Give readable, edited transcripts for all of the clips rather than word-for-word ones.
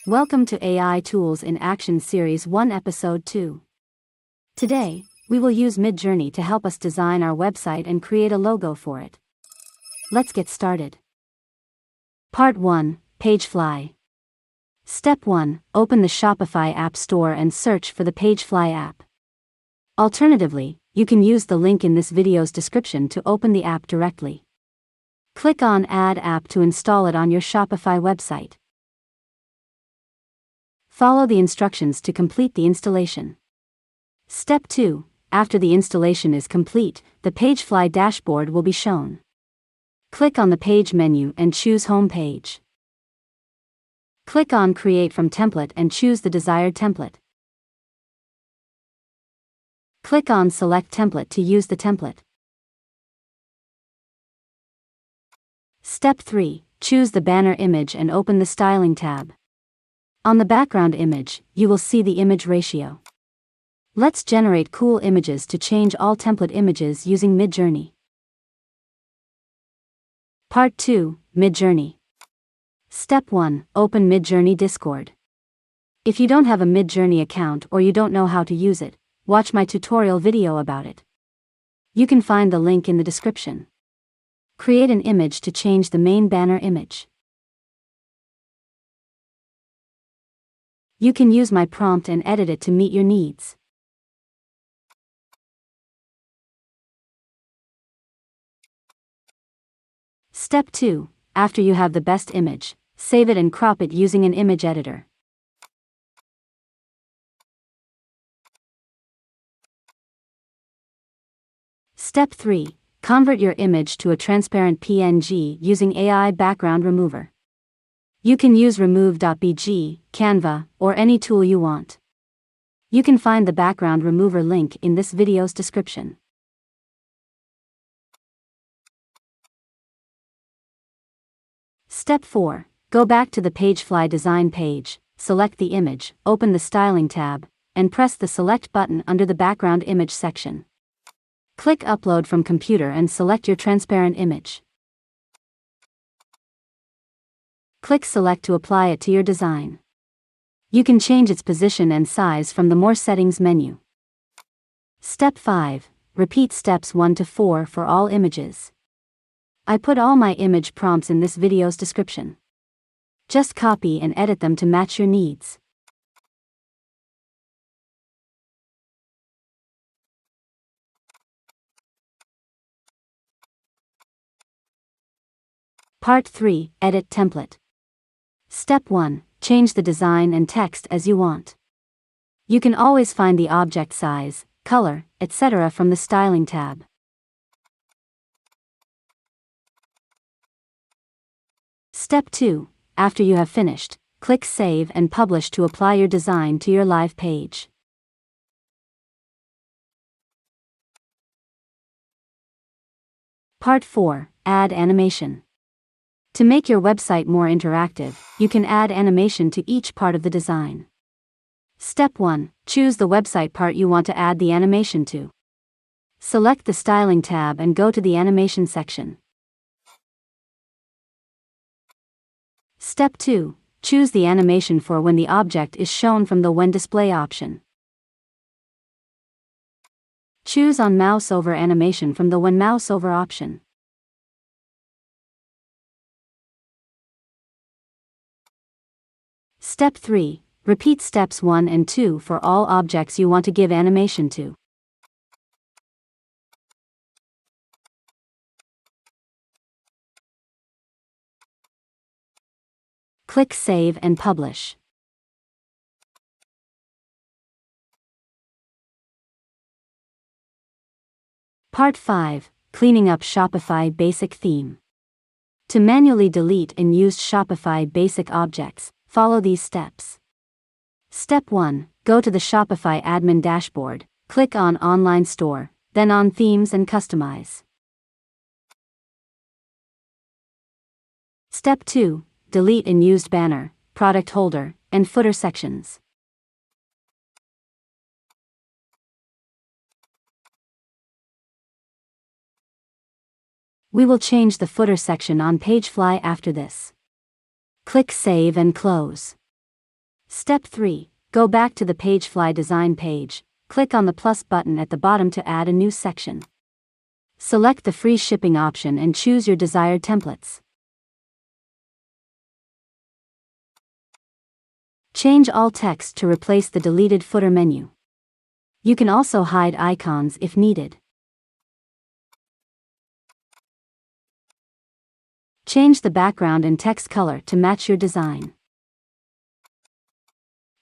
Welcome to AI Tools in Action Series 1 Episode 2. Today, we will use Midjourney to help us design our website and create a logo for it. Let's get started. Part 1, Pagefly. Step 1, open the Shopify App Store and search for the Pagefly app. Alternatively, you can use the link in this video's description to open the app directly. Click on Add App to install it on your Shopify website. Follow the instructions to complete the installation. Step 2, after the installation is complete, the Pagefly dashboard will be shown. Click on the Page menu and choose Home Page. Click on Create from Template and choose the desired template. Click on Select Template to use the template. Step 3, choose the banner image and open the Styling tab. On the background image, you will see the image ratio. Let's generate cool images to change all template images using Midjourney. Part 2, Midjourney. Step 1, open Midjourney Discord. If you don't have a Midjourney account or you don't know how to use it, watch my tutorial video about it. You can find the link in the description. Create an image to change the main banner image. You can use my prompt and edit it to meet your needs. Step 2, after you have the best image, save it and crop it using an image editor. Step 3, convert your image to a transparent PNG using AI Background Remover. You can use remove.bg, Canva, or any tool you want. You can find the background remover link in this video's description. Step 4, go back to the Pagefly design page, select the image, open the Styling tab, and press the Select button under the background image section. Click Upload from Computer and select your transparent image. Click Select to apply it to your design. You can change its position and size from the More Settings menu. Step 5, repeat steps 1 to 4 for all images. I put all my image prompts in this video's description. Just copy and edit them to match your needs. Part 3, Edit Template. Step 1, change the design and text as you want. You can always find the object size, color, etc. from the Styling tab. Step 2, after you have finished, click Save and Publish to apply your design to your live page. Part 4, Add Animation. To make your website more interactive, you can add animation to each part of the design. Step 1, choose the website part you want to add the animation to. Select the Styling tab and go to the Animation section. Step 2, choose the animation for when the object is shown from the When Display option. Choose on Mouse Over Animation from the When Mouse Over option. Step 3, repeat steps 1 and 2 for all objects you want to give animation to. Click Save and Publish. Part 5, Cleaning up Shopify Basic Theme. To manually delete and use Shopify basic objects, follow these steps. Step 1, go to the Shopify admin dashboard, click on Online Store, then on Themes and Customize. Step 2, delete unused banner, product holder, and footer sections. We will change the footer section on Pagefly after this. Click Save and Close. Step 3. Go back to the Pagefly design page. Click on the plus button at the bottom to add a new section. Select the free shipping option and choose your desired templates. Change all text to replace the deleted footer menu. You can also hide icons if needed. Change the background and text color to match your design.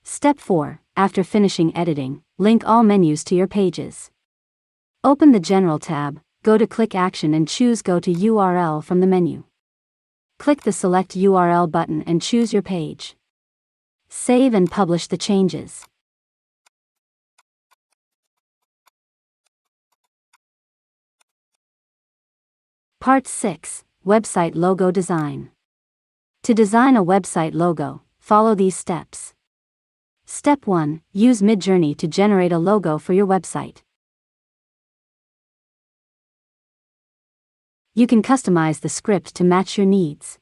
Step 4. After finishing editing, link all menus to your pages. Open the General tab, go to Click Action and choose Go to URL from the menu. Click the Select URL button and choose your page. Save and publish the changes. Part 6. Website Logo Design. To design a website logo, follow these steps. Step 1. Use Midjourney to generate a logo for your website. You can customize the script to match your needs.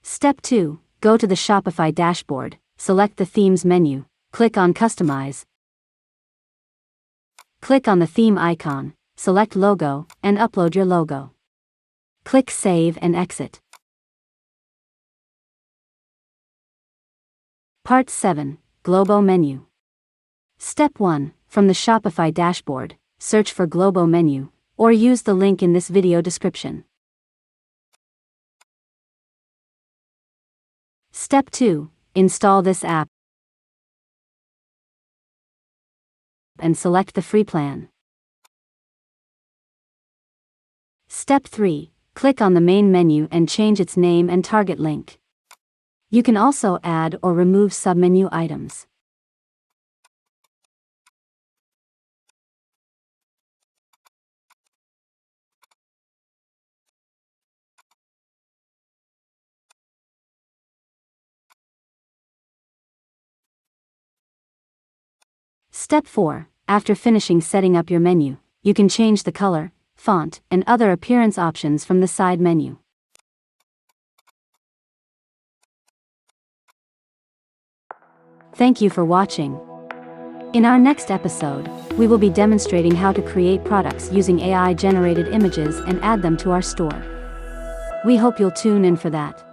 Step 2. Go to the Shopify dashboard, select the Themes menu, click on Customize. Click on the theme icon, select Logo, and upload your logo. Click Save and exit. Part 7. Globo Menu. Step 1. From the Shopify dashboard, search for Globo Menu, or use the link in this video description. Step 2. Install this app and select the free plan. Step 3. Click on the main menu and change its name and target link. You can also add or remove submenu items. Step 4. After finishing setting up your menu, you can change the color, font, and other appearance options from the side menu. Thank you for watching. In our next episode, we will be demonstrating how to create products using AI-generated images and add them to our store. We hope you'll tune in for that.